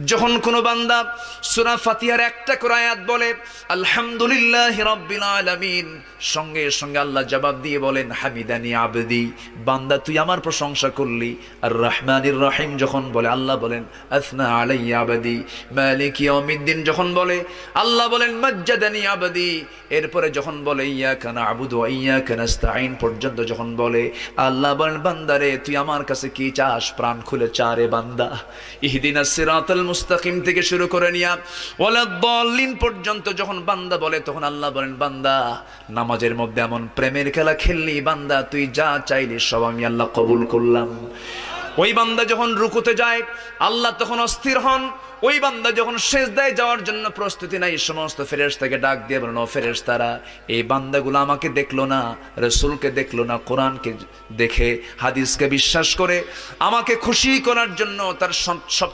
যখন কোন বান্দা সূরা ফাতিহার একটা করে আয়াত বলে আলহামদুলিল্লাহি রাব্বিল আলামিন, সঙ্গে সঙ্গে আল্লাহ জবাব দিয়ে বলেন হামিদানি আবদি, বান্দা তুই আমার প্রশংসা করলি। আর রহমানির রহিম যখন বলে আল্লাহ বলেন আসনা আলাইয়া আবদি। মালিক ইয়াউমিদ্দিন যখন বলে আল্লাহ বলেন মাজ্জাদানি আবদি। এরপরে যখন বলে ইয়াকা না'বুদু ওয়া ইয়াকা নাস্তাঈন পর্যন্ত যখন বলে আল্লাহ বলেন বান্দারে তুই আমার কাছে কি চাস, প্রাণ খুলে চারে বান্দা। ইহদিনাস সিরাতাল মুস্তাকিম থেকে শুরু করে নিয়া ওয়ালাদ-দাল্লিন পর্যন্ত যখন বান্দা বলে তখন আল্লাহ বলেন বান্দা নামাজের মধ্যে এমন প্রেমের খেলা খেললি বান্দা, তুই যা চাইলি সব আমি আল্লাহ কবুল করলাম। ওই বান্দা যখন রুকুতে যায় আল্লাহ তখন অস্থির হন। ওই বান্দা যখন সিজদায় যাওয়ার জন্য প্রস্তুতি নাই, সমস্ত ফেরেশতাকে ডাক দিয়ে বলেন ও ফেরেশতারা, এই বান্দাগুলো আমাকে দেখলো না, রাসূলকে দেখলো না, কোরআনকে দেখে হাদিসকে বিশ্বাস করে আমাকে খুশি করার জন্য তার সব